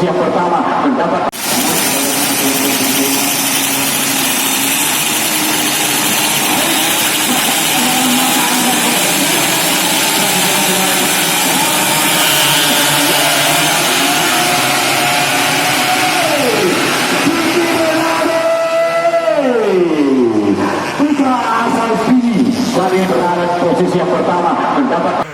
posisi yang pertama mendapat Putra asal Fiji dari berada posisi yang pertama mendapat